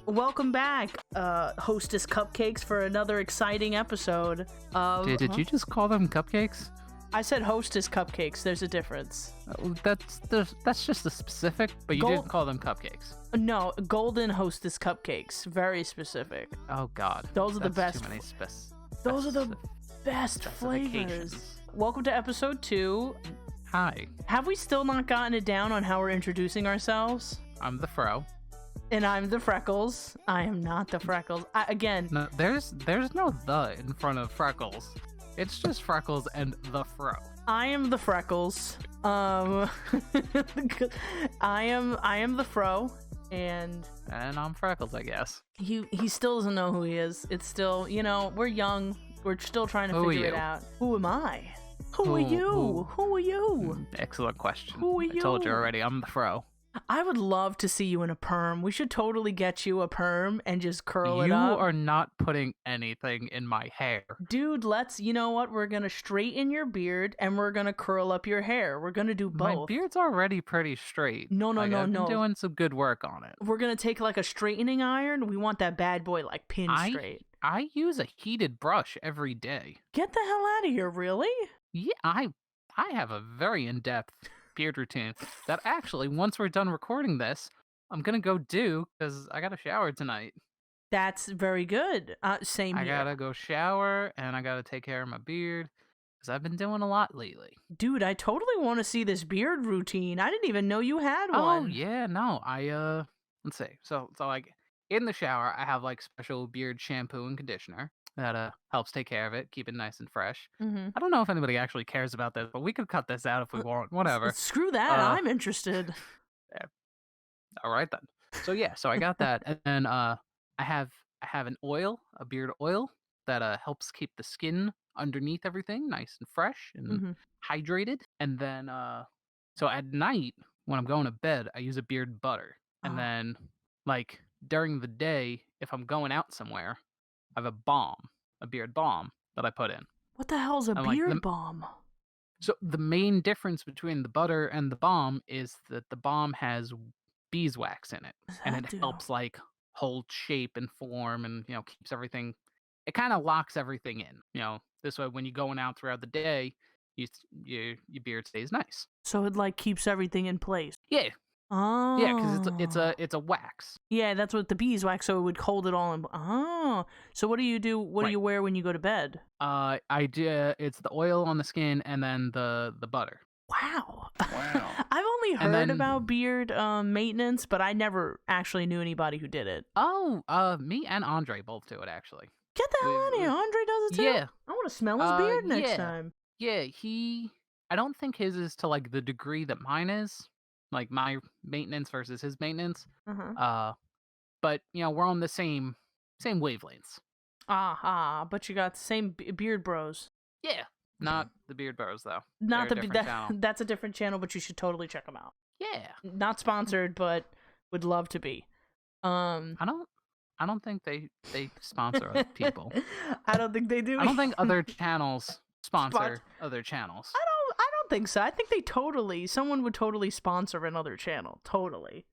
Welcome back, Hostess Cupcakes, for another exciting episode of... Did you just call them cupcakes? I said Hostess Cupcakes. There's a difference. That's just a specific, but you didn't call them cupcakes. No, Golden Hostess Cupcakes. Very specific. Oh, God. Those are the best. Too many Those are the best flavors. Welcome to episode 2. Hi. Have we still not gotten it down on how we're introducing ourselves? I'm the Fro. And I'm the Freckles. I am not the Freckles. No, there's no the in front of Freckles. It's just Freckles and the Fro. I am the Freckles. I am the Fro, and I'm Freckles, I guess. He still doesn't know who he is. It's still, we're young. We're still trying to figure it out. Who am I? Who are you? Who are you? Excellent question. Who are you? I told you already. I'm the Fro. I would love to see you in a perm. We should totally get you a perm and just curl it up. You are not putting anything in my hair. Dude, you know what? We're going to straighten your beard and we're going to curl up your hair. We're going to do both. My beard's already pretty straight. No. I've been doing some good work on it. We're going to take like a straightening iron. We want that bad boy like pin straight. I use a heated brush every day. Get the hell out of here, really? Yeah, I have a very in-depth beard routine that actually, once we're done recording this, I'm gonna go do because I got to shower tonight. That's very good. Same here. I gotta go shower and I gotta take care of my beard because I've been doing a lot lately. Dude, I totally want to see this beard routine. I didn't even know you had one. Oh yeah, no, let's see. So like in the shower, I have like special beard shampoo and conditioner that helps take care of it, keep it nice and fresh. Mm-hmm. I don't know if anybody actually cares about this, but we could cut this out if we want. Whatever. Screw that. I'm interested. Yeah. All right then. So I got that, and then I have an oil, a beard oil that helps keep the skin underneath everything nice and fresh and hydrated. And then so at night when I'm going to bed, I use a beard butter. And then like during the day, if I'm going out somewhere, I have a beard balm that I put in. What the hell's a beard balm? So the main difference between the butter and the balm is that the balm has beeswax in it, and it helps like hold shape and form, and keeps everything. It kind of locks everything in. This way when you're going out throughout the day, your beard stays nice. So it like keeps everything in place. Yeah. Oh. Yeah, because it's a wax. Yeah, that's what the beeswax, so it would hold it all in. Oh. So what do you do? What do you wear when you go to bed? I do. It's the oil on the skin and then the butter. Wow. I've only heard about beard maintenance, but I never actually knew anybody who did it. Oh, me and Andre both do it actually. Get the hell out of here. Andre does it too? Yeah. I want to smell his beard next time. Yeah, I don't think his is to like the degree that mine is. Like my maintenance versus his maintenance. But we're on the same wavelengths. But you got the same beard bros. Yeah, not the beard bros though. Not that's a different channel, but you should totally check them out. Yeah, not sponsored, but would love to be. I don't think they sponsor other people. I don't think they do. I don't think other channels sponsor other channels. I don't think so. I think someone would totally sponsor another channel. Totally.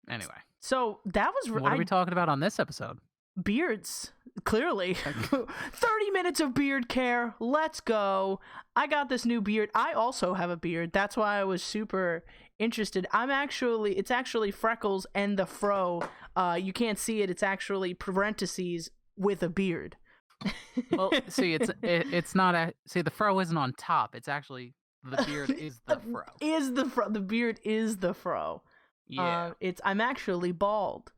Anyway. So that was... What are we talking about on this episode? Beards. Clearly. 30 minutes of beard care. Let's go. I got this new beard. I also have a beard. That's why I was super interested. It's actually Freckles and the Fro. You can't see it. It's actually parentheses with a beard. Well, see, it's not see, the Fro isn't on top. It's actually the beard is the Fro. The beard is the Fro. Yeah. I'm actually bald.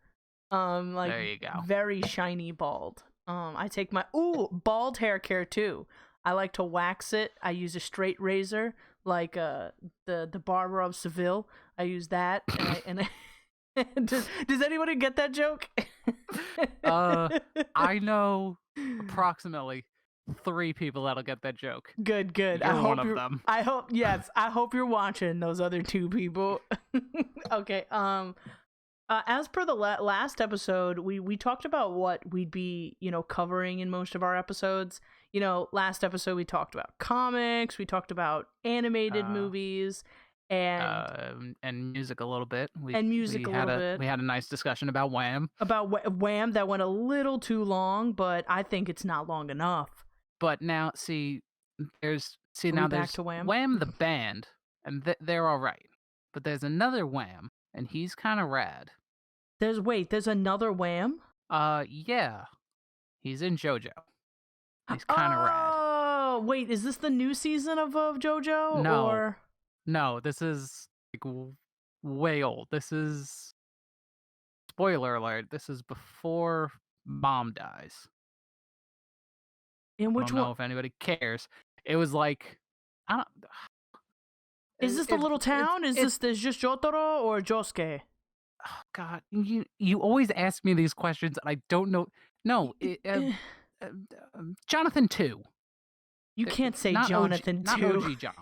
There you go. Very shiny bald. I take my bald hair care too. I like to wax it. I use a straight razor, like the barber of Seville. I use that, and does anybody get that joke? I know approximately 3 people that'll get that joke. Good. You're one of them. I hope you're watching those other 2 people. Okay. As per the last episode, we talked about what we'd be, covering in most of our episodes. Last episode we talked about comics, we talked about animated movies, and music a little bit. We had a nice discussion about Wham. About Wham that went a little too long, but I think it's not long enough. But now, there's Wham the band, and they're all right. But there's another Wham, and he's kind of rad. There's another Wham? Yeah. He's in JoJo. He's kind of rad. Oh, wait, is this the new season of JoJo? No. Or... No, this is way old. This is, spoiler alert, this is before Mom dies. In which I don't know if anybody cares. It was like, I don't... Is this the little town? Is this just Jotaro or Josuke? Oh, God, you always ask me these questions, and I don't know. No, Jonathan 2. You can't say Jonathan 2. Not OG John.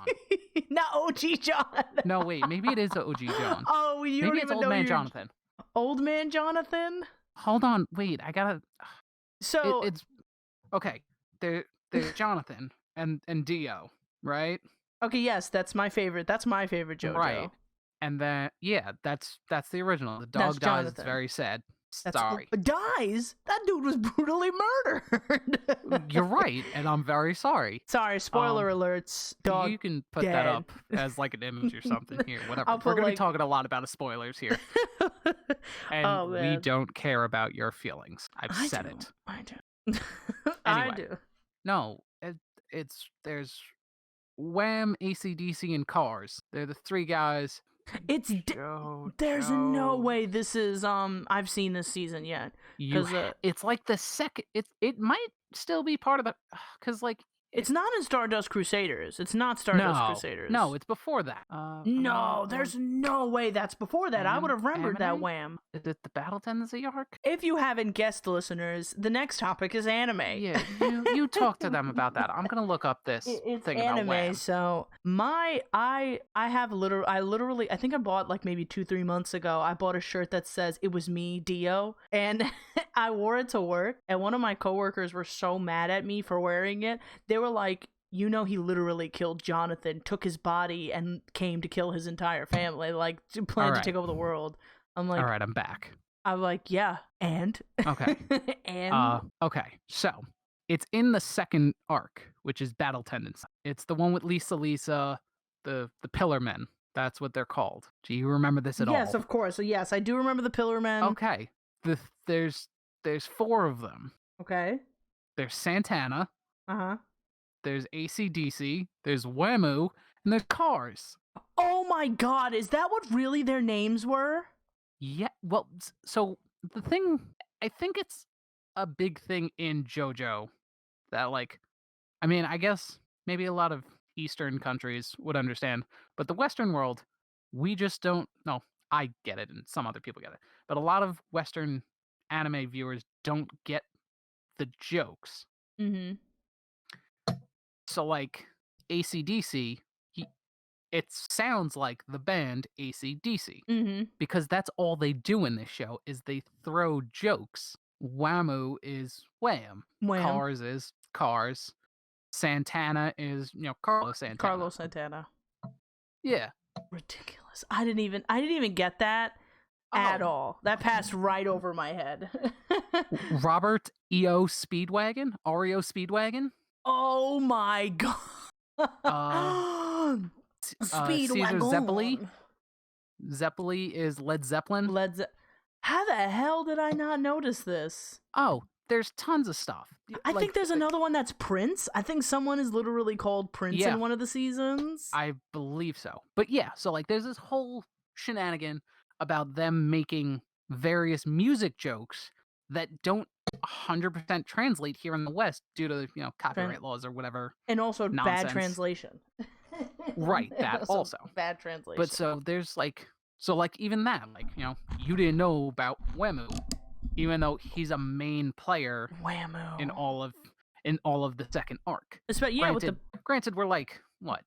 Not OG John. No, wait, maybe it is OG John. Oh, you maybe don't even Old know Man Jonathan. Old Man Jonathan? Hold on, wait, I gotta... So... It's... Okay, there's Jonathan and Dio, right? Okay, yes, that's my favorite. That's my favorite JoJo. Right. And then, yeah, that's the original. The dog dies. It's very sad. Sorry. Dies? That dude was brutally murdered. You're right, and I'm very sorry. Sorry, spoiler alerts. Dog You can put dead. that up as like an image or something here. Whatever. We're going to be talking a lot about spoilers here. And we don't care about your feelings. I've said it. I do. Anyway, I do. No, there's Wham, AC/DC, and Cars. They're the three guys. There's no way this is I've seen this season yet. It's like the second. It might still be part of the because like it's not in Stardust Crusaders. It's not Stardust Crusaders. No, it's before that. No, there's no way that's before that. I would have remembered that Wham. Is it the Battle Tendency arc? If you haven't guessed, listeners, the next topic is anime. Yeah, you talk to them about that. I'm gonna look up this thing anime, about Wham. So I literally I think I bought like maybe 2-3 months ago. I bought a shirt that says "It was me, Dio," and I wore it to work. And one of my coworkers were so mad at me for wearing it. They were like, he literally killed Jonathan, took his body, and came to kill his entire family, like planned to take over the world. I'm like, all right, I'm back. I'm like, yeah, and okay, okay. So it's in the second arc, which is Battle Tendency. It's the one with Lisa, the Pillar Men. That's what they're called. Do you remember this at all? Yes, of course. So yes, I do remember the Pillar Men. Okay, there's 4 of them. Okay. There's Santana. There's AC/DC, there's Whamu, and there's Cars. Oh my God, is that what really their names were? Yeah, well, so the thing, I think it's a big thing in JoJo that, like, I mean, I guess maybe a lot of Eastern countries would understand, but the Western world, we just don't, no, I get it, and some other people get it, but a lot of Western anime viewers don't get the jokes. Mm-hmm. So, like, AC/DC, it sounds like the band AC/DC. Because that's all they do in this show, is they throw jokes. Whamu is Wham. Cars is Cars. Santana is, Carlos Santana. Yeah. Ridiculous. I didn't even get that at all. That passed right over my head. Robert E.O. Speedwagon? Oreo Speedwagon? Oh my God. Caesar Zeppeli. Zeppeli is Led Zeppelin. How the hell did I not notice this? Oh, there's tons of stuff. I think there's another one that's Prince. I think someone is literally called Prince in one of the seasons. I believe so. But yeah, so like there's this whole shenanigan about them making various music jokes that don't 100% translate here in the West due to copyright laws or whatever, and also nonsense. Bad translation. Right, that also bad translation. But so there's even that, you didn't know about Whamu, even though he's a main player Whamu in all of the second arc. Granted, granted, we're like what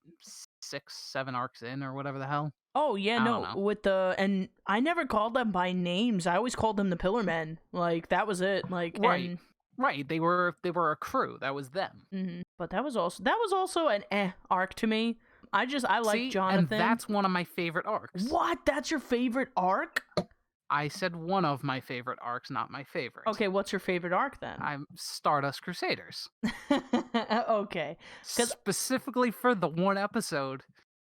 6, 7 arcs in or whatever the hell. Oh yeah, I don't no, know. with the and I never called them by names. I always called them the Pillar Men. Like that was it. Like Right. and Right. They were a crew. That was them. but that was also an arc to me. I like See, and Jonathan. that's one of my favorite arcs. What? That's your favorite arc? I said one of my favorite arcs, not my favorite. Okay, what's your favorite arc then? I'm Stardust Crusaders. Okay. Specifically for the one episode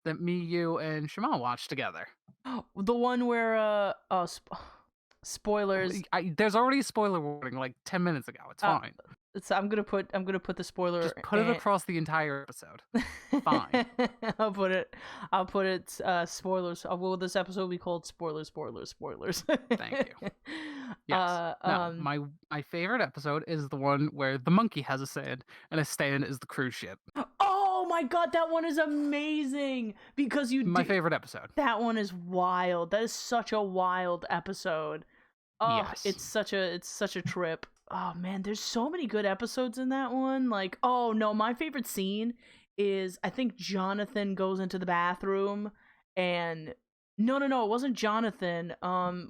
that me, you, and Shema watched together. The one where spoilers. There's already a spoiler warning like 10 minutes ago. It's fine. I'm gonna put the spoiler. Just put it across the entire episode. Fine. I'll put it spoilers. Will this episode will be called spoilers? Thank you. Yes. My favorite episode is the one where the monkey has a stand and a stand is the cruise ship. Oh my god, that one is amazing because my favorite episode. That one is wild. That is such a wild episode. Oh, yes. it's such a trip. Oh man, there's so many good episodes in that one. Like, oh no, my favorite scene is I think Jonathan goes into the bathroom and no, it wasn't Jonathan.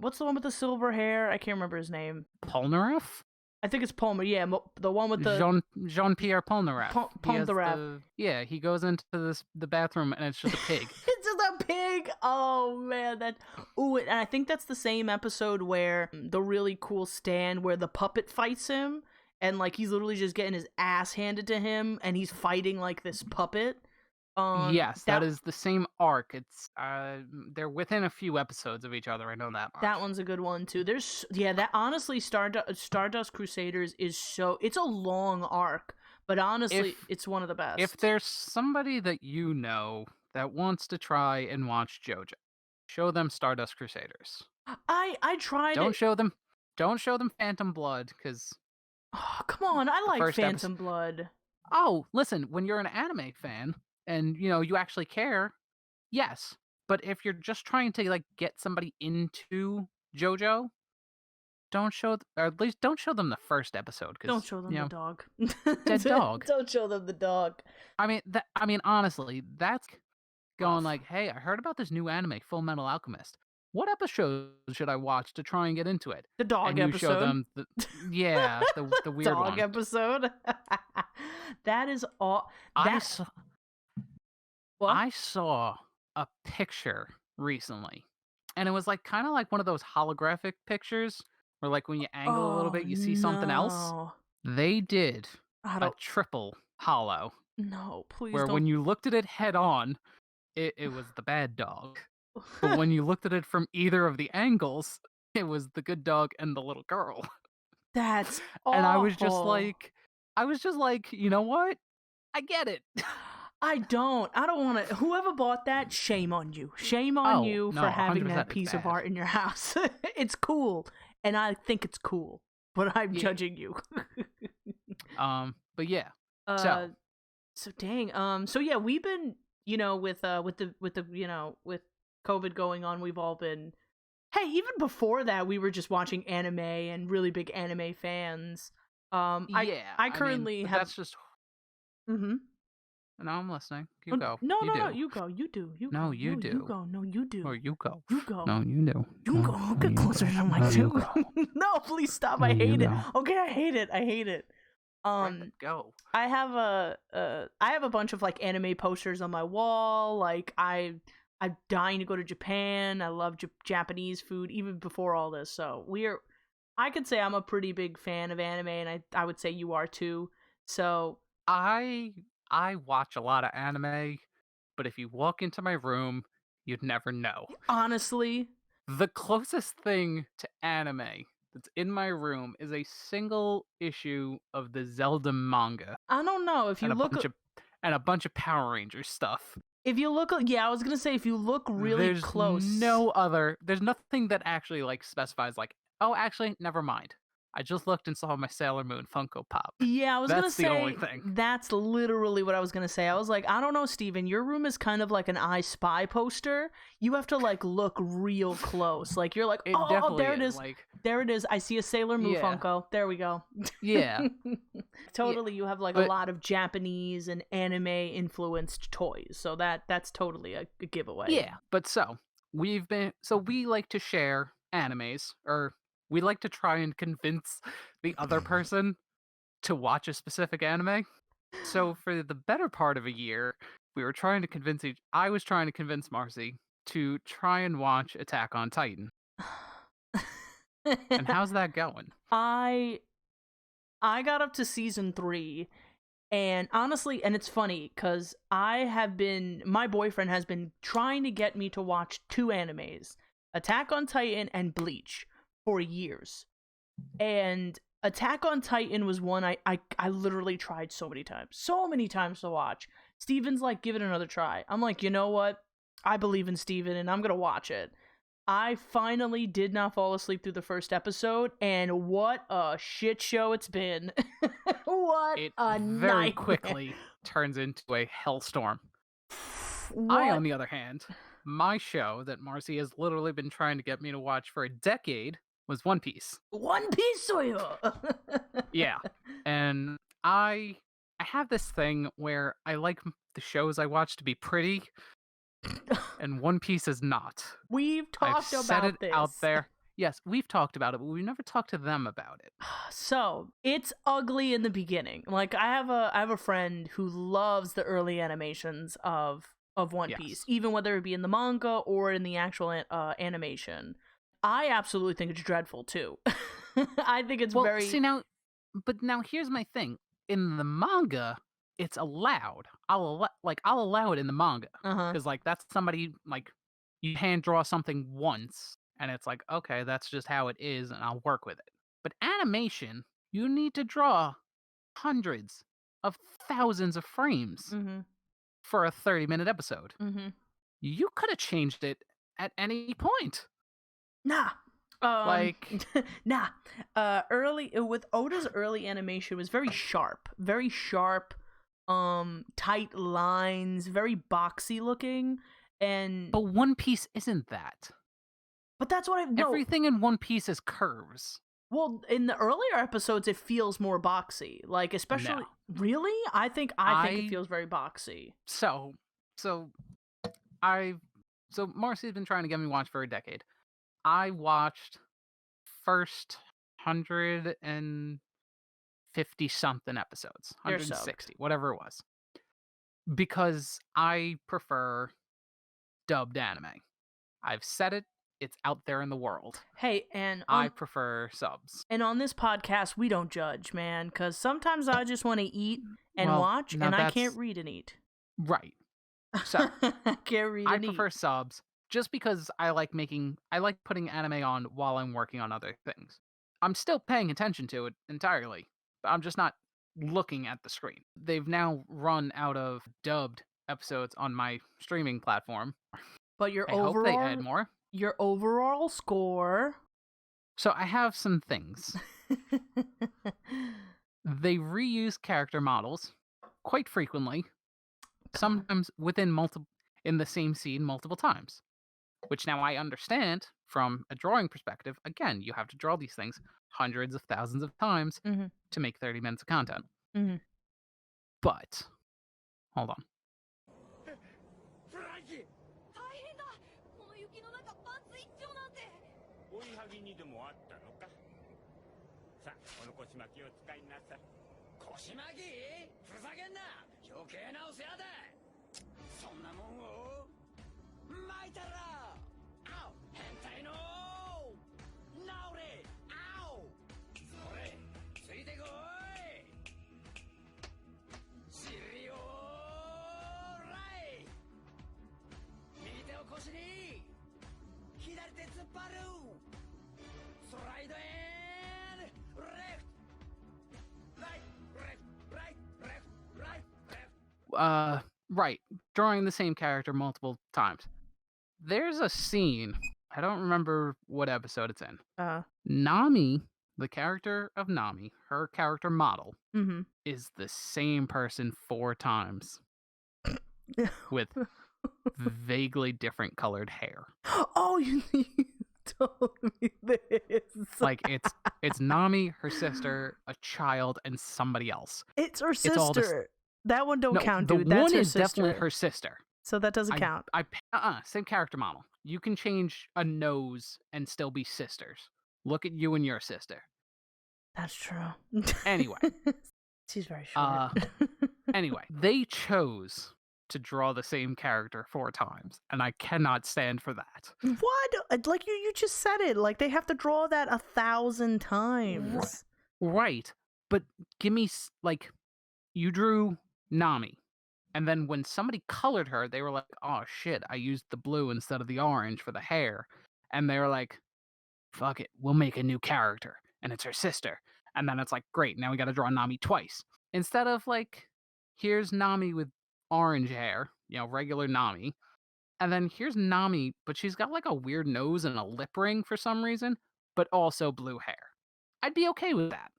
What's the one with the silver hair? I can't remember his name. Polnareff? I think it's Palmer. Yeah, the one with the Jean-Pierre Polnareff. Polnareff. He goes into the bathroom and it's just a pig. It's just a pig. Oh man, and I think that's the same episode where the really cool stand where the puppet fights him, and like he's literally just getting his ass handed to him, and he's fighting like this puppet. Yes, that is the same arc. It's they're within a few episodes of each other. I know that much. That one's a good one too. That honestly, Stardust Crusaders it's a long arc, but honestly, it's one of the best. If there's somebody that you know that wants to try and watch JoJo, show them Stardust Crusaders. I tried. Don't show them Phantom Blood because. Oh, come on, I like Phantom Blood. Oh, listen, when you're an anime fan and you actually care, yes. But if you're just trying to like get somebody into JoJo, or at least don't show them the first episode. Don't show them the dog. Dead dog. Don't show them the dog. I mean, honestly, that's going like, hey, I heard about this new anime, Full Metal Alchemist. What episode should I watch to try and get into it? The dog and episode. You show them the weird dog one. episode. That is all. I saw a picture recently, and it was like kind of like one of those holographic pictures where like when you angle a little bit, you see something else. They did a triple hollow. No, please where don't. When you looked at it head on, it was the bad dog. But when you looked at it from either of the angles, it was the good dog and the little girl. That's awful. And I was just like, you know what? I get it. I don't want to. Whoever bought that, shame on you. Shame on you for having that piece of art in your house. It's cool, and I think it's cool, but I'm judging you. But yeah. So dang. So yeah, we've been, with COVID going on, we've all been. Hey, even before that, we were just watching anime and really big anime fans. I currently have. That's just. Mm-hmm. No, I'm listening. You go. No, you go. You do. No, you do. You go. No, you do. Or you go. You go. No, you do. You go. Get closer to the mic too. No, please stop. I hate it. Okay, I hate it. Go. I have a bunch of like anime posters on my wall. Like I'm dying to go to Japan. I love Japanese food even before all this. So I could say I'm a pretty big fan of anime, and I would say you are too. So I watch a lot of anime, but if you walk into my room, you'd never know. Honestly, the closest thing to anime that's in my room is a single issue of the Zelda manga. I don't know if you look and a bunch of Power Rangers stuff. If you look, I was gonna say if you look really close, there's nothing that actually like specifies like, oh, actually, never mind. I just looked and saw my Sailor Moon Funko Pop. Yeah, I was gonna That's the only say thing. that's literally what I was gonna say. I was like, I don't know, Steven, your room is kind of like an I Spy poster. You have to like look real close. Like you're like, It oh, definitely there it is. is. There it is. I see a Sailor Moon Yeah. Funko. There we go. Yeah. Totally, you have like a But lot of Japanese and anime influenced toys. So that's totally a giveaway. yeah, but we like to share animes, or we like to try and convince the other person to watch a specific anime. So for the better part of a year, I was trying to convince Marcy to try and watch Attack on Titan. And how's that going? I got up to season 3, and honestly, and it's funny because my boyfriend has been trying to get me to watch 2 animes, Attack on Titan and Bleach, for years. And Attack on Titan was one I literally tried so many times to watch. Steven's like, give it another try. I'm like, you know what? I believe in Steven and I'm gonna watch it. I finally did not fall asleep through the first episode, and what a shit show it's been. What It a very nightmare. quickly turns into a hellstorm. What? I, on the other hand, my show that Marcy has literally been trying to get me to watch for a decade was One Piece. One Piece Yeah. And I have this thing where I like the shows I watch to be pretty, and One Piece is not. We've I've talked said about it this. out there. Yes, we've talked about it, but we've never talked to them about it. So it's ugly in the beginning. Like I have a friend who loves the early animations of One Yes. Piece, even whether it be in the manga or in the actual animation. I absolutely think it's dreadful too. I think it's Well, very. see now, but now here's my thing. In the manga, it's allowed. I'll allow it in the manga Uh-huh. because that's somebody like you hand draw something once, and it's like okay, that's just how it is, and I'll work with it. But animation, you need to draw hundreds of thousands of frames Mm-hmm. for a 30-minute episode. Mm-hmm. You could have changed it at any point. Nah. Like Nah. Early with Oda's early animation was very sharp. Very sharp, tight lines, very boxy looking. but One Piece isn't that. But that's what no. Everything in One Piece is curves. Well, in the earlier episodes it feels more boxy. Like especially No. Really? I think it feels very boxy. So Marcy's been trying to get me to watch for a decade. I watched first 150 something episodes, You're 160, whatever it was, because I prefer dubbed anime. I've said it; it's out there in the world. Hey, and I prefer subs. And on this podcast, we don't judge, man, because sometimes I just want to eat and Well, watch, now and I that's- can't read and eat. Right. So I can't read I and prefer eat. subs just because I like putting anime on while I'm working on other things. I'm still paying attention to it entirely, but I'm just not looking at the screen. They've now run out of dubbed episodes on my streaming platform. But your I hope they add more. Your overall score. So I have some things. They reuse character models quite frequently, sometimes in the same scene multiple times, which now I understand from a drawing perspective. Again, you have to draw these things hundreds of thousands of times Mhm. to make 30 minutes of content. Mhm. But, hold on. 大変だこの雪の中パンツ一丁なんて追いはぎにでもあったのかさあこの腰巻きを使いなさい腰巻きふざけんな余計なお世話だそんなもんを巻いたらあお変態の治れあおそれついてこい尻をらい右手を腰に左手突っ張るスライドエンドレフトライトレフトライトレフトライトレフト Right. Drawing the same character multiple times. There's a scene, I don't remember what episode it's in. Uh. Nami the character of Nami, her character model, Mm-hmm. is the same person 4 times with vaguely different colored hair. Oh, you told me this. Like it's Nami, her sister, a child, and somebody else. It's her It's all this. sister. That one don't No, count, the dude. That's one her is definitely sister. her sister. So that doesn't count. Same character model. You can change a nose and still be sisters. Look at you and your sister. That's true. Anyway. She's very short. Anyway, they chose to draw the same character 4 times, and I cannot stand for that. What? Like you just said it. Like they have to draw that 1,000 times. Right. But give me, like, you drew Nami, and then when somebody colored her, they were like, oh shit, I used the blue instead of the orange for the hair. And they were like, fuck it, we'll make a new character, and it's her sister. And then it's like, great, now we gotta draw Nami twice. Instead of, like, here's Nami with orange hair, regular Nami. And then here's Nami, but she's got, like, a weird nose and a lip ring for some reason, but also blue hair. I'd be okay with that.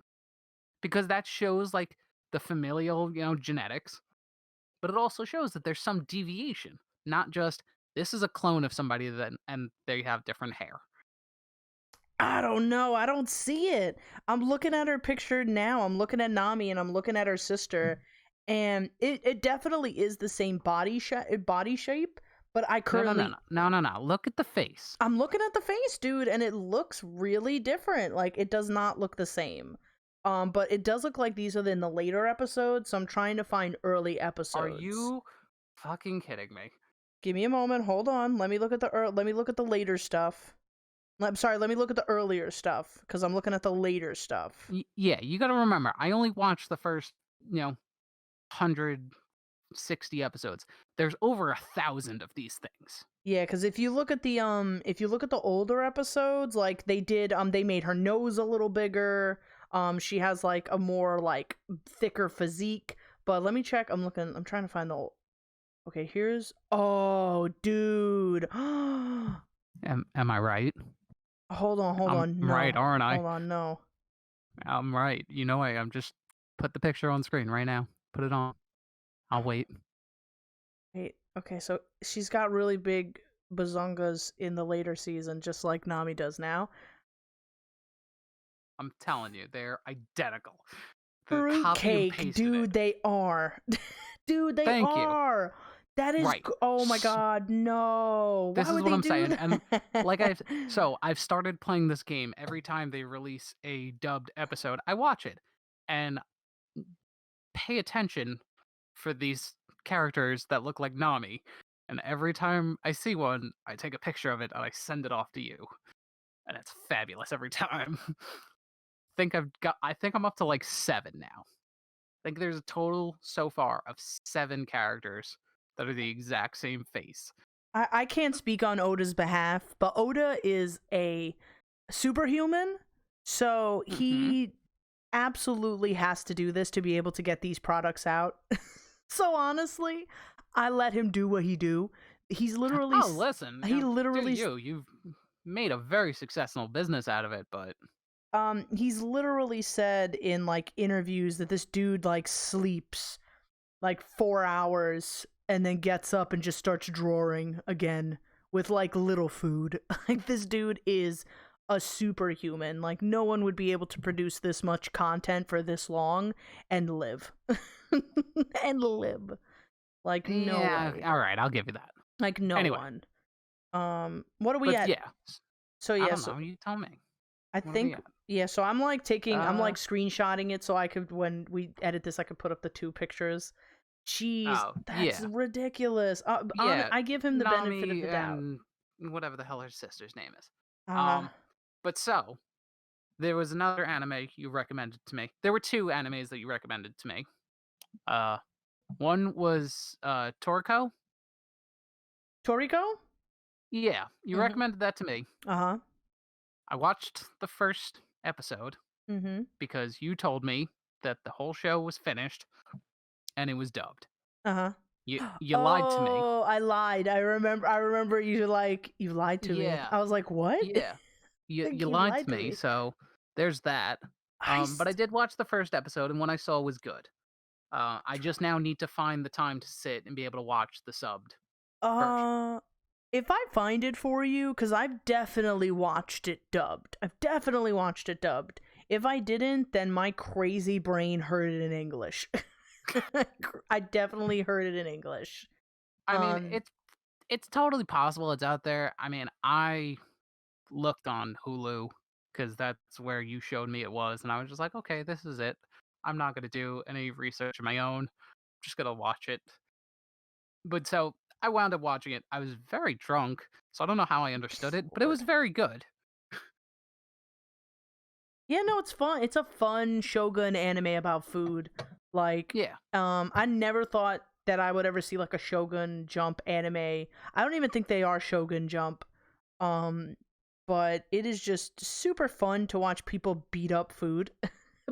Because that shows, like, the familial, genetics. But it also shows that there's some deviation. Not just, this is a clone of somebody and they have different hair. I don't know. I don't see it. I'm looking at her picture now. I'm looking at Nami and I'm looking at her sister, and it definitely is the same body shape. But I currently No. Look at the face. I'm looking at the face, dude, and it looks really different. Like it does not look the same. But it does look like these are in the later episodes. So I'm trying to find early episodes. Are you fucking kidding me? Give me a moment. Hold on. Let me look at the later stuff. I'm sorry, let me look at the earlier stuff, because I'm looking at the later stuff. Yeah, you gotta remember, I only watched the first, 160 episodes. There's over 1,000 of these things. Yeah, because if you look at the older episodes, like they did, they made her nose a little bigger. She has like a more like thicker physique. But let me check. I'm trying to find the. Okay, oh, dude. Am I right? Hold on. No. Right, aren't I? Hold on, no. I'm right. I'm just put the picture on screen right now. Put it on. I'll wait. Wait, okay, so she's got really big bazongas in the later season, just like Nami does now. I'm telling you, they're identical. Fruitcake, dude, they are. Dude, they Thank are. You. That is, right. Oh my god, no. This Why is would what they I'm do saying. That? And like I've started playing this game. Every time they release a dubbed episode, I watch it and pay attention for these characters that look like Nami. And every time I see one, I take a picture of it and I send it off to you. And it's fabulous every time. I think I'm up to like 7 now. I think there's a total so far of 7 characters that are the exact same face. I can't speak on Oda's behalf, but Oda is a superhuman, so he absolutely has to do this to be able to get these products out. So honestly, I let him do what he do. He's literally listen. He literally you've made a very successful business out of it, but he's literally said in like interviews that this dude like sleeps like 4 hours and then gets up and just starts drawing again with like little food. Like this dude is a superhuman. Like no one would be able to produce this much content for this long and live. And live. Like no way. All right, I'll give you that. Like no one. What are we at? Yeah. So yeah, I don't know, you tell me. I think yeah, so I'm like I'm like screenshotting it so I could, when we edit this, I could put up the 2 pictures. Jeez, that's ridiculous. I give him the Nami benefit of the doubt. And whatever the hell her sister's name is. But so there was another anime you recommended to me. There were 2 animes that you recommended to me. One was Toriko. Toriko? Yeah, you recommended that to me. Uh-huh. I watched the first episode because you told me that the whole show was finished and it was dubbed. Uh-huh. You lied to me. Oh, I lied. I remember you lied to me. I was like, what? Yeah. You lied to me, so there's that. But I did watch the first episode, and what I saw was good. I just now need to find the time to sit and be able to watch the subbed version. If I find it for you, because I've definitely watched it dubbed. If I didn't, then my crazy brain heard it in English. I definitely heard it in English. I mean, it's totally possible it's out there. I mean, I looked on Hulu because that's where you showed me it was, and I was just like, okay, this is it. I'm not gonna do any research of my own. Just gonna watch it. But so I wound up watching it. I was very drunk, so I don't know how I understood it, but it was very good. Yeah, no, it's fun. It's a fun Shogun anime about food. Like, Yeah. I never thought that I would ever see like a Shogun Jump anime. I don't even think they are Shogun Jump. But it is just super fun to watch people beat up food.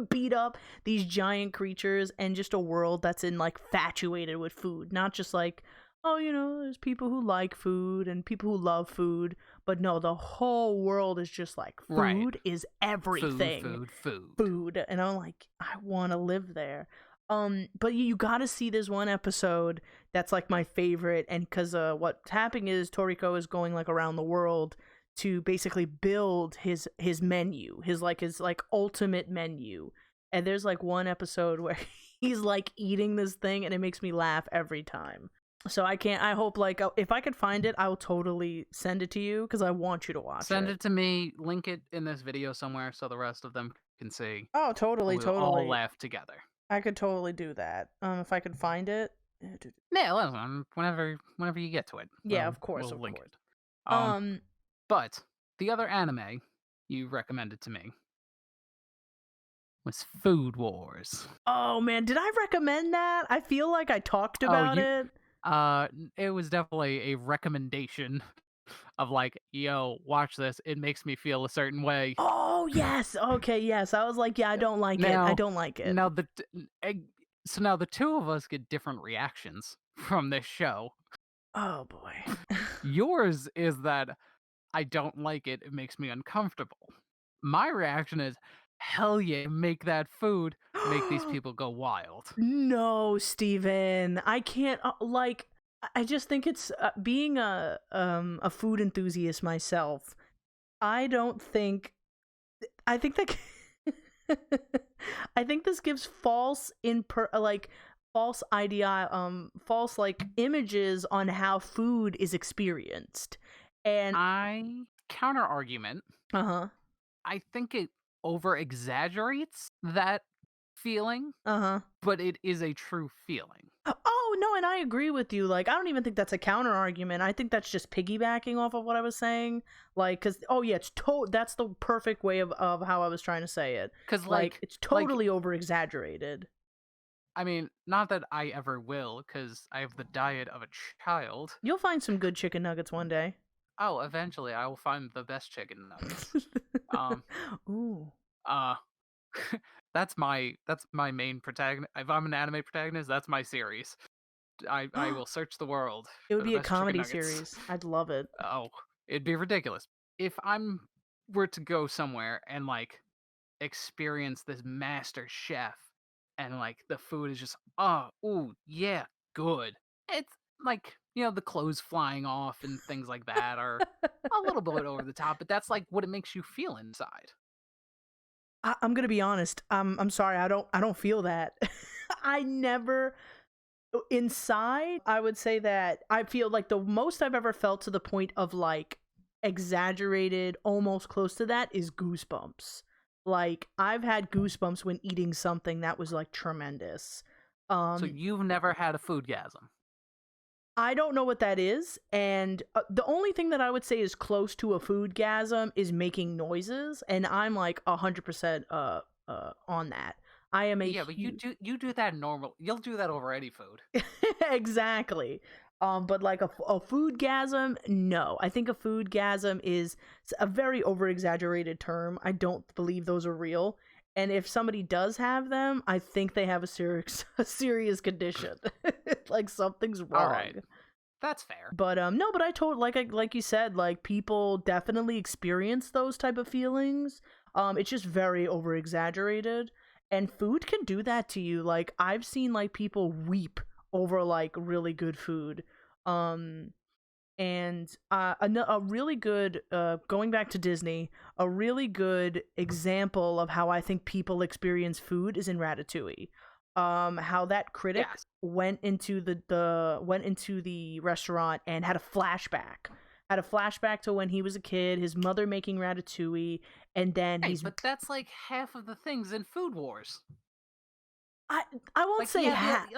Beat up these giant creatures and just a world that's infatuated with food. Not just like, oh, there's people who like food and people who love food. But no, the whole world is just like, food is everything. Food. And I'm like, I want to live there. But you gotta see this one episode that's like my favorite, and because what's happening is Toriko is going like around the world to basically build his menu, his ultimate menu. And there's like one episode where he's like eating this thing, and it makes me laugh every time. So I hope like if I could find it, I will totally send it to you because I want you to watch it. Send it to me. Link it in this video somewhere so the rest of them can see. Oh, totally. We'll all laugh together. I could totally do that. If I could find it. Yeah, listen, whenever you get to it. Yeah, of course, we'll of link course. it. But the other anime you recommended to me was Food Wars. Oh man, did I recommend that? I feel like I talked about it. It was definitely a recommendation of like, yo, watch this. It makes me feel a certain way. Oh yes, okay, yes. I was like, yeah, I don't like it. I don't like it. Now so now the two of us get different reactions from this show. Oh boy. Yours is that I don't like it. It makes me uncomfortable. My reaction is, hell yeah, make that food, make these people go wild. No, Steven. I can't I just think it's being a food enthusiast myself. I think that I think this gives false false images on how food is experienced. And I counter argument. I think it over exaggerates that feeling. But it is a true feeling. Oh no, and I agree with you. Like, I don't even think that's a counter argument. I think that's just piggybacking off of what I was saying. Like, cause that's the perfect way of how I was trying to say it. Cause it's totally over exaggerated. I mean, not that I ever will, cause I have the diet of a child. You'll find some good chicken nuggets one day. Oh, eventually I will find the best chicken nuggets. Ooh. That's my main protagonist. If I'm an anime protagonist, that's my series. I will search the world. It would be a comedy series. I'd love it. Oh, it'd be ridiculous. If I'm were to go somewhere and like experience this master chef and like the food is just yeah, good. It's like, the clothes flying off and things like that are a little bit over the top, but that's like what it makes you feel inside. I'm gonna be honest. I'm sorry. I don't feel that. I never. Inside, I would say that I feel like the most I've ever felt to the point of like exaggerated, almost close to that, is goosebumps. Like, I've had goosebumps when eating something that was like tremendous. So you've never had a foodgasm? I don't know what that is, and the only thing that I would say is close to a foodgasm is making noises, and I'm like 100% on that. I am a but you do that normal. You'll do that over any food. Exactly. But like a foodgasm, no. I think a foodgasm is a very over exaggerated term. I don't believe those are real. And if somebody does have them, I think they have a serious condition. Like, something's wrong. All right. That's fair. But no, but I told like you said, like people definitely experience those type of feelings. It's just very over exaggerated, and food can do that to you. Like I've seen like people weep over like really good food. Um, and a really good going back to Disney, a really good example of how I think people experience food is in Ratatouille. How that critic Yes. went into the restaurant and had a flashback to when he was a kid, his mother making ratatouille, and then Hey, but that's like half of the things in Food Wars. I I won't Like say yeah, half.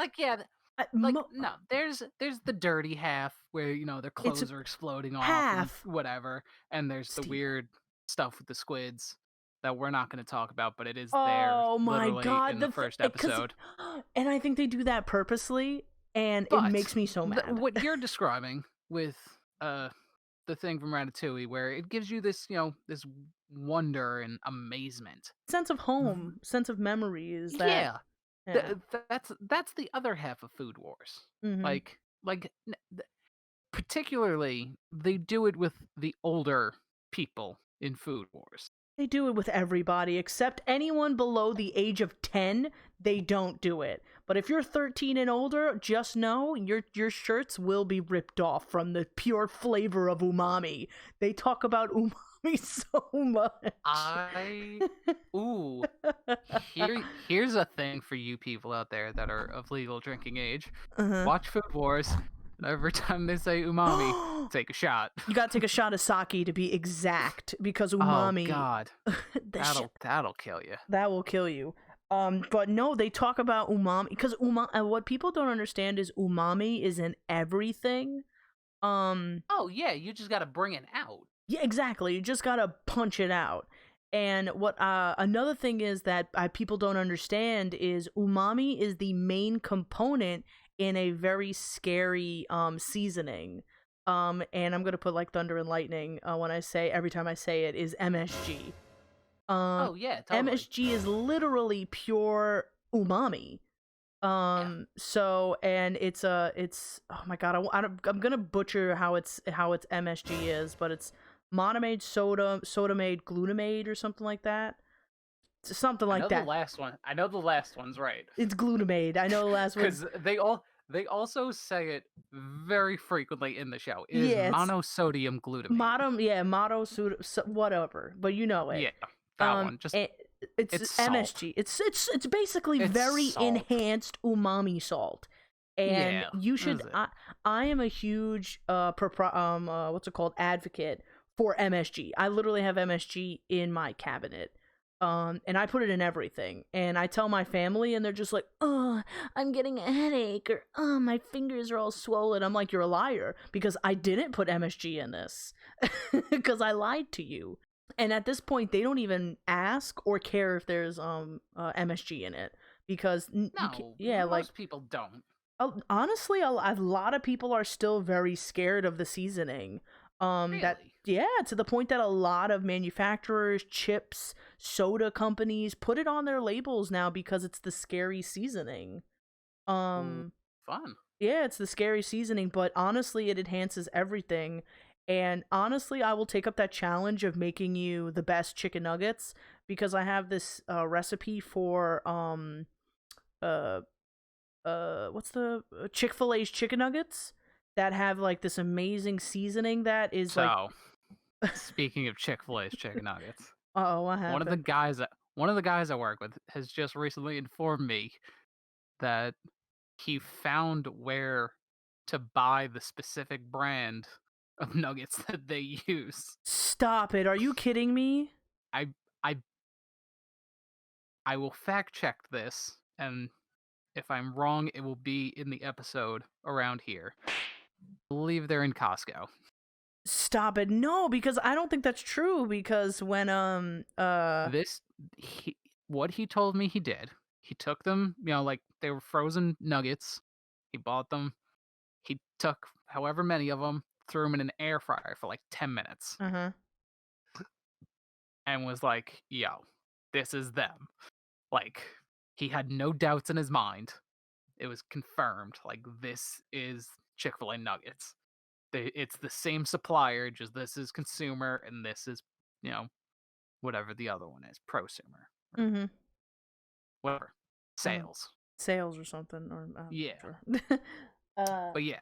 no, there's the dirty half where their It's clothes are exploding off half. and whatever, and there's the Steve. weird stuff with the squids that we're not going to talk about, but it is there Oh my literally god, in the first 'cause- episode. and I think they do that purposely, and it But makes me so mad. what you're describing with the thing from Ratatouille, where it gives you this this wonder and amazement. Sense of home, sense of memories. Yeah, Yeah. that's the other half of Food Wars. Mhm. Like particularly they do it with the older people in Food Wars. They do it with everybody except anyone below the age of 10. They don't do it. But if you're 13 and older, just know your shirts will be ripped off from the pure flavor of umami. They talk about umami so much. Here's a thing for you people out there that are of legal drinking age. Uh-huh. Watch Food Wars. And every time they say umami, take a shot. You gotta take a shot of sake to be exact, because umami. Oh God, the that'll kill you. that will kill you. But no, they talk about umami because what people don't understand is umami is in everything. Oh yeah, you just gotta bring it out. Yeah, exactly. You just gotta punch it out. And what another thing is that people don't understand is umami is the main component in a very scary seasoning. And I'm gonna put like thunder and lightning when I say every time I say it is MSG. Oh yeah, totally. MSG is literally pure umami. So and it's oh my god, I'm gonna butcher how it's MSG is, but it's monomate sodamate glutamate or something like that. Something like that. I know the last one's right. It's glutamate. I know the last one. Because they also say it very frequently in the show. It is Yeah, it's monosodium glutamate. whatever. But you know it. Yeah, that one. Just it's salt. MSG. It's basically It's very salt. enhanced umami salt. And Yeah, you should. that's it. I am a huge what's it called, advocate for MSG. I literally have MSG in my cabinet. And I put it in everything. And I tell my family, and they're just like, "Oh, I'm getting a headache," or "Oh, my fingers are all swollen." I'm like, "You're a liar, because I didn't put MSG in this, because I lied to you." And at this point, they don't even ask or care if there's MSG in it, because most people don't. Honestly, a lot of people are still very scared of the seasoning. That Really? to the point that a lot of manufacturers, chips, soda companies put it on their labels now because it's the scary seasoning. Fun. Yeah, it's the scary seasoning, but honestly, it enhances everything. And honestly, I will take up that challenge of making you the best chicken nuggets, because I have this recipe for what's the Chick-fil-A's chicken nuggets that have like this amazing seasoning that is So, speaking of Chick-fil-A's chicken nuggets, what happened? one of the guys I work with has just recently informed me that he found where to buy the specific brand of nuggets that they use. Stop it. Are you kidding me? I will fact check this, and if I'm wrong, it will be in the episode around here. I believe they're in Costco. Stop it. No, because I don't think that's true, because when What he told me he did, he took them, like they were frozen nuggets. He bought them. He took however many of them, threw them in an air fryer for like 10 minutes. Uh-huh. And was like, yo, this is them. Like, he had no doubts in his mind. It was confirmed. Like, this is Chick-fil-A nuggets. It's the same supplier, just this is consumer and this is, whatever the other one is, prosumer, or Mm-hmm. whatever. Uh, Sales. Sales or something, or Yeah. sure. But yeah.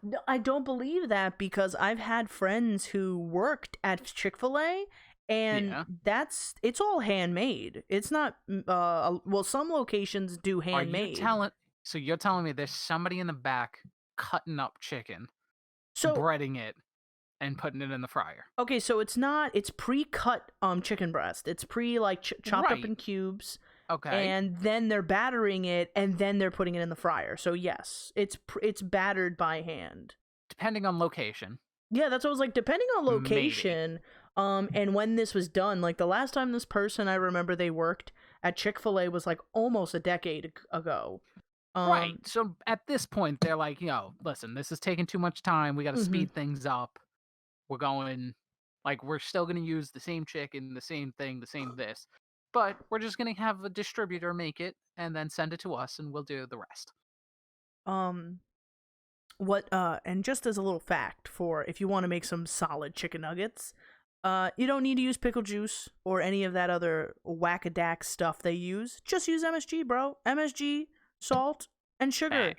No, I don't believe that because I've had friends who worked at Chick-fil-A and Yeah. it's all handmade. It's not well, some locations do Are you handmade. so you're telling me there's somebody in the back cutting up chicken, So breading it, and putting it in the fryer? okay, so it's pre-cut chicken breast. It's like chopped up Right. in cubes. Okay. And then they're battering it, and then they're putting it in the fryer. So yes, it's battered by hand. Depending on location. Yeah, that's what I was like. Depending on Maybe. location, and when this was done, like the last time this person I remember they worked at Chick-fil-A was like almost a decade ago. Right. So at this point, they're like, listen, this is taking too much time. We got to Mhm. speed things up. We're going, like, we're still going to use the same chicken, the same thing, the same this. But we're just going to have a distributor make it and then send it to us and we'll do the rest. And just as a little fact for if you want to make some solid chicken nuggets, you don't need to use pickle juice or any of that other whack-a-dack stuff they use. Just use MSG, bro. MSG, salt, and sugar.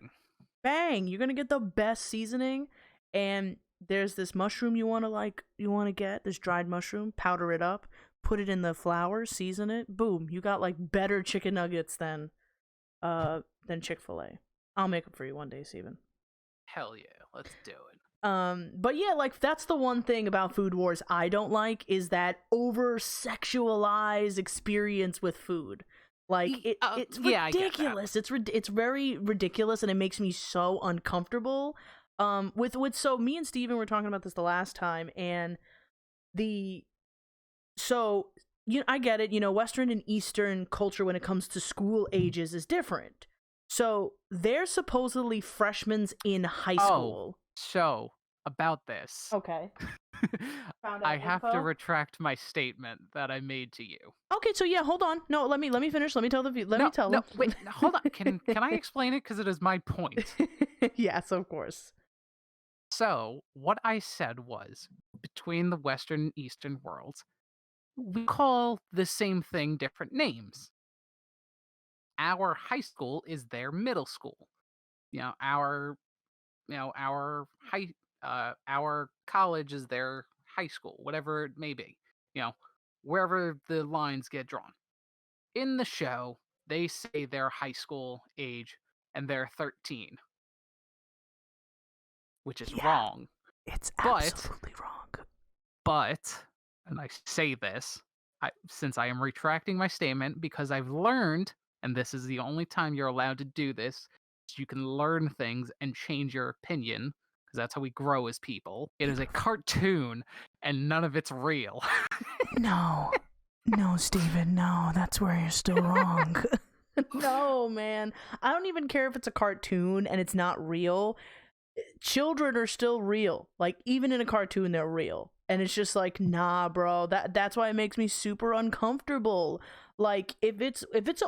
Bang! You're gonna get the best seasoning. And there's this mushroom you wanna get, this dried mushroom, powder it up, put it in the flour, season it, boom, you got like better chicken nuggets than Chick-fil-A. I'll make them for you one day, Steven. Hell yeah, let's do it. But yeah, like that's the one thing about Food Wars I don't like is that over-sexualized experience with food. Like it's ridiculous. It's very ridiculous, and it makes me so uncomfortable. So me and Steven were talking about this the last time, and I get it. Western and Eastern culture when it comes to school ages is different. So they're supposedly freshmen in high school. So about this. Okay. I have to retract my statement that I made to you. Okay, so yeah, hold on. No, let me finish. Let me tell them. Wait, hold on. Can I explain it? Because it is my point. Yes, of course. So what I said was, between the Western and Eastern worlds, we call the same thing different names. Our high school is their middle school. Our college is their high school, whatever it may be. Wherever the lines get drawn. In the show, they say their high school age and they're 13, which is wrong. It's absolutely wrong. But, and I say this, since I am retracting my statement because I've learned, and this is the only time you're allowed to do this, so you can learn things and change your opinion, because that's how we grow as people. It is a cartoon, and none of it's real. No, Steven, no, that's where you're still wrong. No, man. I don't even care if it's a cartoon and it's not real. Children are still real. Like, even in a cartoon, they're real. And it's just like, nah, bro. That's why it makes me super uncomfortable. Like, if it's it's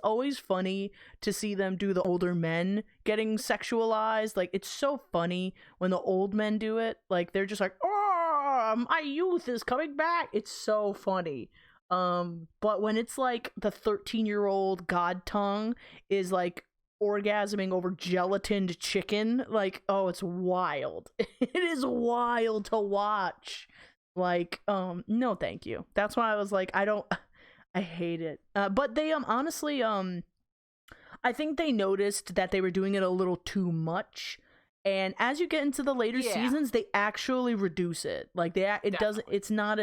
always funny to see them do the older men getting sexualized. Like, it's so funny when the old men do it. Like, they're just like, oh, my youth is coming back. It's so funny. But when it's like the 13-year-old god tongue is like orgasming over gelatined chicken, like, oh, it's wild. It is wild to watch. Like, no thank you. That's why I was like, I hate it. But they honestly I think they noticed that they were doing it a little too much, and as you get into the later seasons they actually reduce it. Like it's not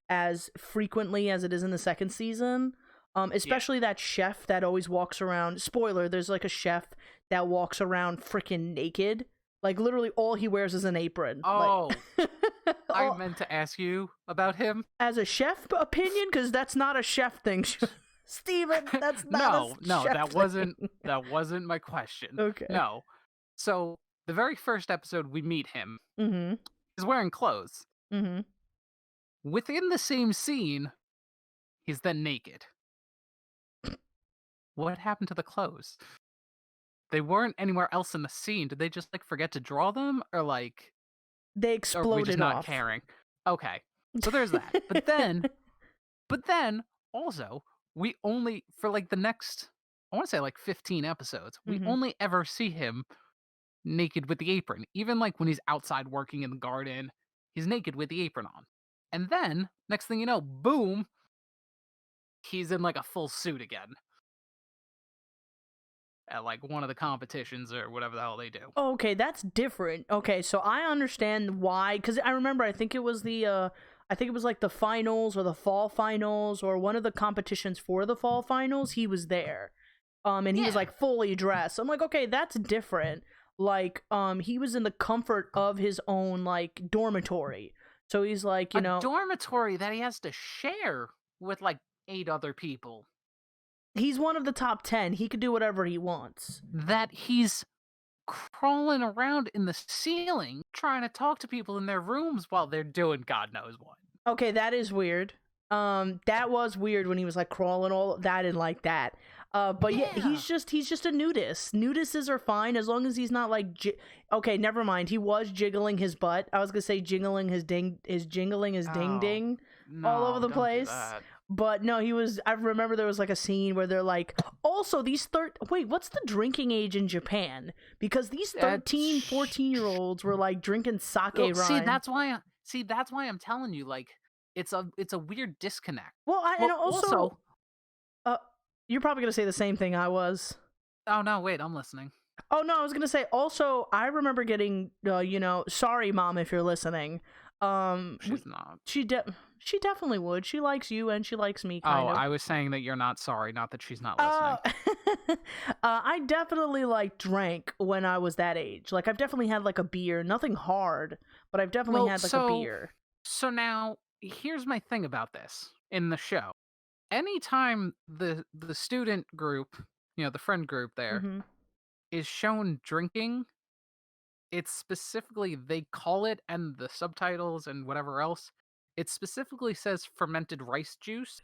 as frequently as it is in the second season. Especially that chef that always walks around. Spoiler, there's like a chef that walks around freaking naked. Like, literally all he wears is an apron. Oh, like, I meant to ask you about him. As a chef opinion, because that's not a chef thing. Steven, that's not No, chef that thing. wasn't my question. Okay. No. So, the very first episode we meet him, Mm-hmm. he's wearing clothes. Mm-hmm. Within the same scene, he's then naked. What happened to the clothes? they weren't anywhere else in the scene. Did they just like forget to draw them, or like, They are we exploded just not off. caring? Okay, so there's that. But then also we only for like the next, I want to say like 15 episodes, we Mhm. only ever see him naked with the apron. Even like when he's outside working in the garden, he's naked with the apron on. And then next thing you know, boom, he's in like a full suit again at like one of the competitions or whatever the hell they do. Okay, that's different. Okay, so I understand why, because I remember I think it was I think it was like the finals or the fall finals or one of the competitions for the fall finals. He was there, and he was Yeah. like fully dressed. I'm like, okay, that's different. Like, he was in the comfort of his own like dormitory, so he's like, A dormitory that he has to share with like 8 other people. he's one of the top 10. He could do whatever he wants. That he's crawling around in the ceiling trying to talk to people in their rooms while they're doing God knows what. Okay, that is weird. That was weird when he was like crawling all that. I didn't like that. But yeah, Yeah. he's just a nudist. Nudists are fine as long as he's not like. Okay, never mind. He was jiggling his butt. I was gonna say jingling his ding Oh, ding all over the don't do place. that. But no, he was. I remember there was like a scene where they're like, also these wait, what's the drinking age in Japan? Because these 13, 14-year-olds were like drinking sake Well, wine. that's why I'm telling you, like, it's a weird disconnect. Well, and Well, also, you're probably gonna say the same thing I was. oh no, wait, I'm listening. Oh no, I was gonna say also. I remember getting, sorry, mom, if you're listening. She's not. She definitely would. She likes you and she likes me. Oh, Kind of. I was saying that you're not sorry, not that she's not listening. I definitely like drank when I was that age. Like I've definitely had like a beer, nothing hard, but I've definitely Well, had like a beer. So now, here's my thing about this in the show. Anytime the student group, the friend group there, Mhm. is shown drinking, it's specifically, they call it, and the subtitles and whatever else, it specifically says fermented rice juice.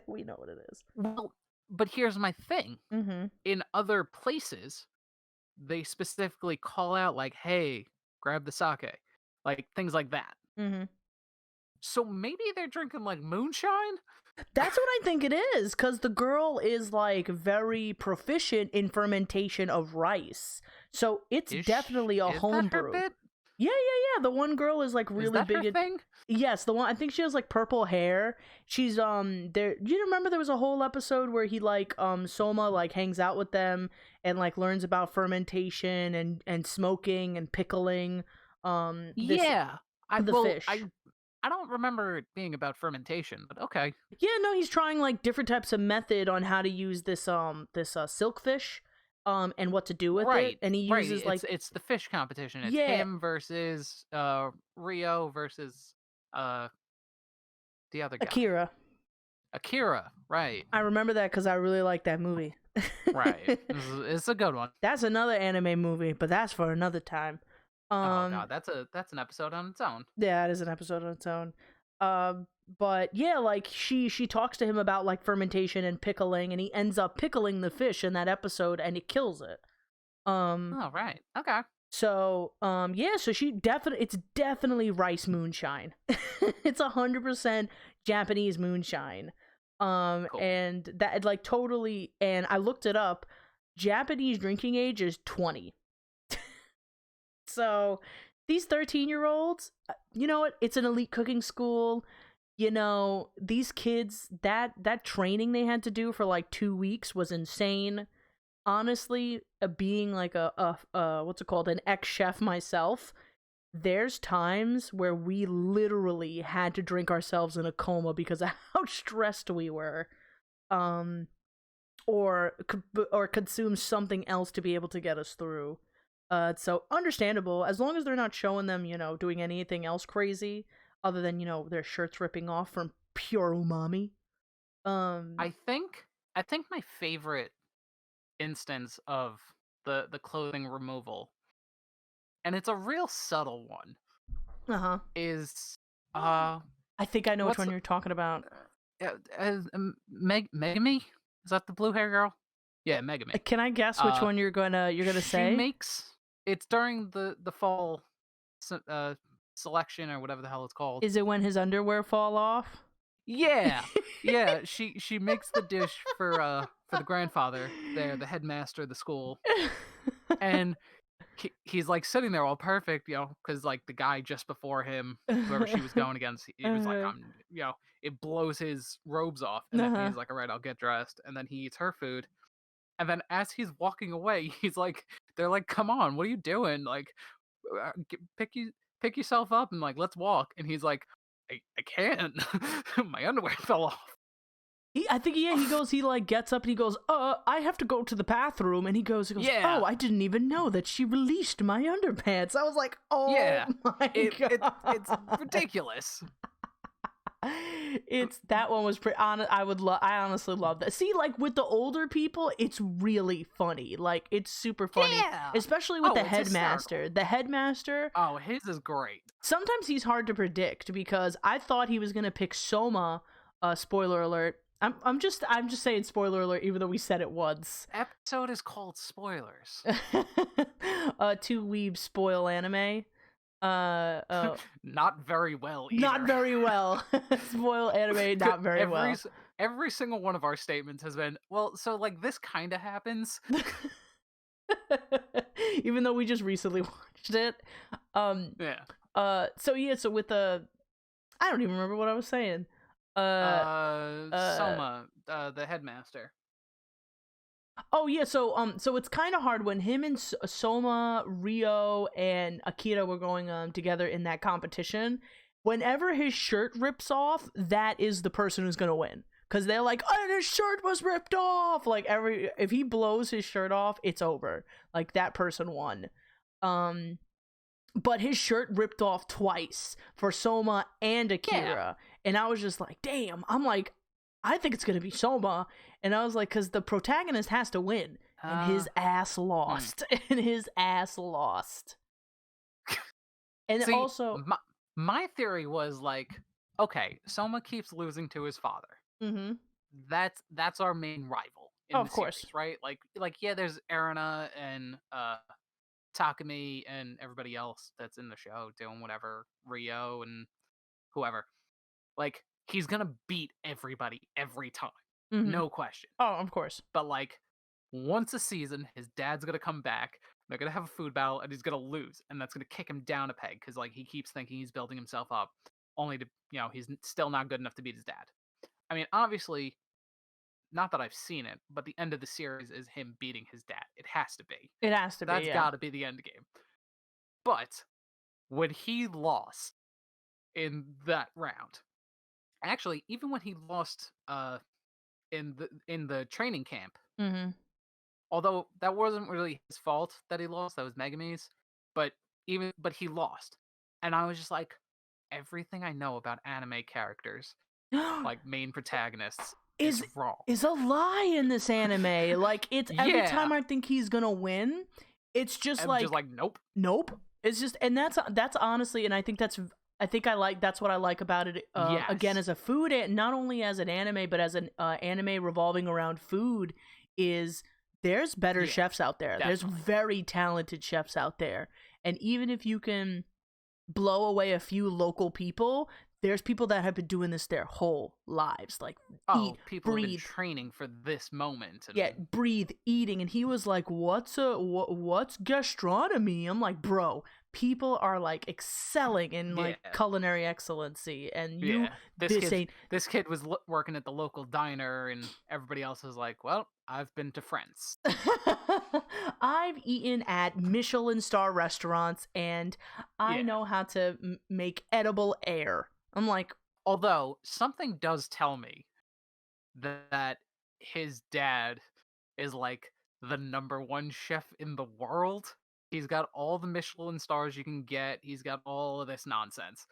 We know what it is. Well, but here's my thing. Mm-hmm. In other places, they specifically call out like, hey, grab the sake. Like things like that. Mm-hmm. So maybe they're drinking like moonshine? That's what I think it is, because the girl is like very proficient in fermentation of rice. So it's definitely a homebrew. That her bit? Yeah. The one girl is like really Is that big her thing? Yes, the one, I think she has like purple hair. She's there. You remember there was a whole episode where he like Soma like hangs out with them and like learns about fermentation and smoking and pickling. Yeah. Fish. I don't remember it being about fermentation, but okay. Yeah, no, he's trying like different types of method on how to use this silkfish, and what to do with it, and he uses like it's the fish competition. It's Yeah. him versus Rio versus the other guy. Akira, right. I remember that because I really like that movie. Right. It's a good one. That's another anime movie, but that's for another time. Oh god, that's an episode on its own. Yeah, it is an episode on its own. But yeah, like she talks to him about like fermentation and pickling, and he ends up pickling the fish in that episode, and it kills it. Oh right, okay. So yeah, so it's definitely rice moonshine. It's 100% Japanese moonshine. Cool. And that like totally. And I looked it up. Japanese drinking age is 20. So these 13-year-olds, you know what? It's an elite cooking school. These kids, that training they had to do for like 2 weeks was insane. Honestly, being like a what's it called, an ex-chef myself, there's times where we literally had to drink ourselves in a coma because of how stressed we were. Or consume something else to be able to get us through. So understandable, as long as they're not showing them, doing anything else crazy other than, their shirts ripping off from pure umami. I think my favorite instance of the clothing removal, and it's a real subtle one, is I think I know which one you're talking about. Megami? Is that the blue hair girl? Yeah, Megami. Can I guess which one you're gonna She say? makes it's during the fall selection or whatever the hell it's called. Is it when his underwear fall off? Yeah, yeah. She makes the dish for the grandfather there, the headmaster of the school, and he's like sitting there all perfect, because like the guy just before him, whoever she was going against, he was like, it blows his robes off, and then he's like, all right, I'll get dressed, and then he eats her food, and then as he's walking away, they're like, come on, what are you doing? Like, pick yourself up and like let's walk, and he's like, I can't, my underwear fell off. I think he like gets up and he goes, I have to go to the bathroom, and he goes, Yeah. oh, I didn't even know that she released my underpants. I was like, oh Yeah. my god, It's ridiculous. That one was pretty honest. I honestly love that. See, like with the older people, it's really funny. Like it's super funny, Yeah. especially with the it's headmaster. hysterical. The headmaster. Oh, his is great. Sometimes he's hard to predict because I thought he was gonna pick Soma. Spoiler alert. I'm just saying spoiler alert, even though we said it once. Episode is called Spoilers. Two weebs spoil anime. Not very well either. Not very well. Spoil anime, not very well. Every single one of our statements has been, well, so like this kind of happens. Even though we just recently watched it. Yeah. So with the, I don't even remember what I was saying. Soma, the headmaster. Oh yeah, so it's kind of hard when him and Soma, Rio, and Akira were going together in that competition. Whenever his shirt rips off, that is the person who's gonna win, because they're like, oh, his shirt was ripped off. Like if he blows his shirt off, it's over. Like that person won. But his shirt ripped off twice for Soma and Akira, and I was just like, damn. I'm like, I think it's gonna be Soma, and I was like, because the protagonist has to win, and his ass lost, and his ass lost. And See, also, my theory was like, okay, Soma keeps losing to his father. mm-hmm. That's our main rival in Of the course. series, right? Like yeah, there's Erina and Takumi and everybody else that's in the show doing whatever, Rio and whoever. Like, he's gonna beat everybody every time. Mm-hmm. No question. Oh, of course. But like, once a season, his dad's gonna come back, they're gonna have a food battle, and he's gonna lose, and that's gonna kick him down a peg, because like he keeps thinking he's building himself up, only to, he's still not good enough to beat his dad. I mean, obviously, not that I've seen it, but the end of the series is him beating his dad. It has to be. It has to be. That's got to be the end game. But when he lost in that round, actually, even when he lost in the training camp, Mm-hmm. although that wasn't really his fault that he lost, that was Megami's, but he lost, and I was just like, everything I know about anime characters, like main protagonists, is wrong. Is a lie in this anime. Like it's every Yeah. time I think he's gonna win, it's just I'm like just like, nope. It's just, and that's honestly, and I think that's what I like about it. Yes. Again, as a food, not only as an anime, but as an anime revolving around food, is there's better chefs out there. Definitely. There's very talented chefs out there, and even if you can blow away a few local people, there's people that have been doing this their whole lives, like eat, people breathe, have been training for this moment. And... yeah, breathe, eating. And he was like, what's gastronomy? I'm like, bro, people are like excelling in like culinary excellency, and this kid was working at the local diner, and everybody else was like, well, I've been to France. I've eaten at Michelin star restaurants, and I know how to make edible air. I'm like, although something does tell me that his dad is like the #1 chef in the world. He's got all the Michelin stars you can get. He's got all of this nonsense.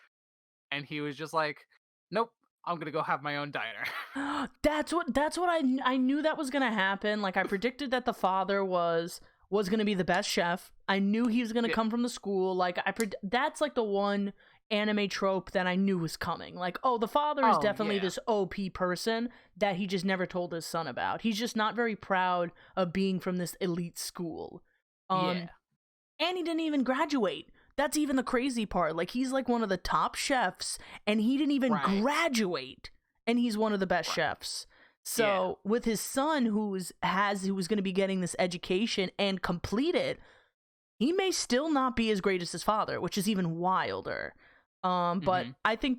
And he was just like, nope, I'm going to go have my own diner. That's what I knew that was going to happen. Like I predicted that the father was going to be the best chef. I knew he was going to come from the school. Like that's like the one anime trope that I knew was coming. Like, oh, the father is Oh, definitely yeah. this OP person that he just never told his son about. He's just not very proud of being from this elite school. Yeah. And he didn't even graduate. That's even the crazy part. Like, he's like one of the top chefs, and he didn't even Right. graduate, and he's one of the best Right. chefs. So with his son, who was going to be getting this education and complete it, he may still not be as great as his father, which is even wilder. But I don't think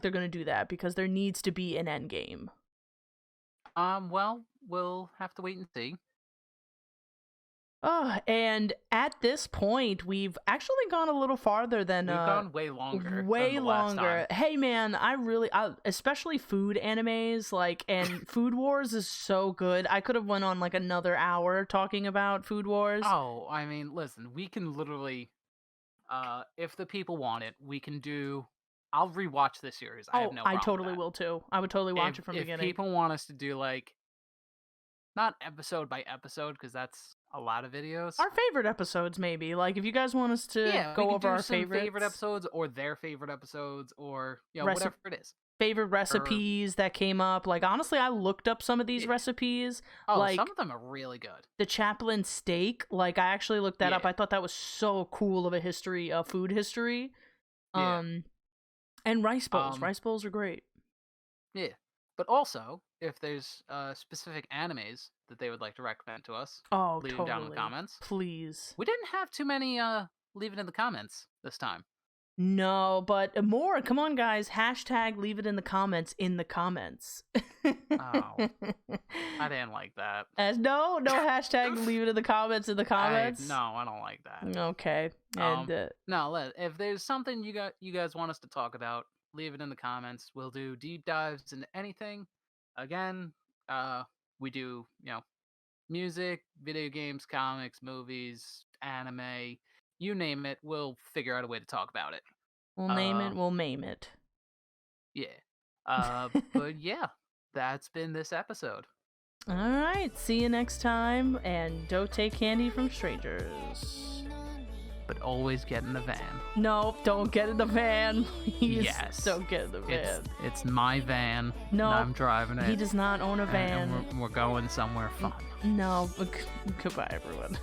they're going to do that because there needs to be an end game. Well, we'll have to wait and see. And at this point, we've actually gone a little farther than We've gone way longer. way than the last longer. time. Hey man, especially food animes, like, and Food Wars is so good. I could have went on like another hour talking about Food Wars. Oh, I mean, listen, we can literally, if the people want it, we can do. I'll rewatch this series. I have no problem I totally with that. will too. I would totally watch it from the If beginning. people want us to do like, not episode by episode, because that's a lot of videos. Our favorite episodes, maybe. Like, if you guys want us to we go can over do our some favorites, favorite episodes or their favorite episodes or whatever it is. favorite recipes that came up. Like, honestly, I looked up some of these recipes. Oh, like, some of them are really good. the Chaplin steak, like, I actually looked that up. Yeah. I thought that was so cool of a history, food history. Yeah. And rice bowls. Rice bowls are great. Yeah. But also, if there's specific animes that they would like to recommend to us, Oh, leave totally. them down in the comments. Please. We didn't have too many leave it in the comments this time. No, but more. Come on, guys. Hashtag leave it in the comments in the comments. Oh. I didn't like that. No hashtag leave it in the comments in the comments. No, I don't like that. Okay. And No, if there's something you guys want us to talk about, leave it in the comments. We'll do deep dives into anything. Again, we do, music, video games, comics, movies, anime, you name it, we'll figure out a way to talk about it. we'll name it, we'll mame it. Yeah. But yeah, that's been this episode. All right. See you next time. And don't take candy from strangers. But always get in the van. No, don't get in the van. Please. Yes. Don't get in the van. It's my van. No, and I'm driving it. He does not own a van. And we're going somewhere fun. No. Goodbye, everyone.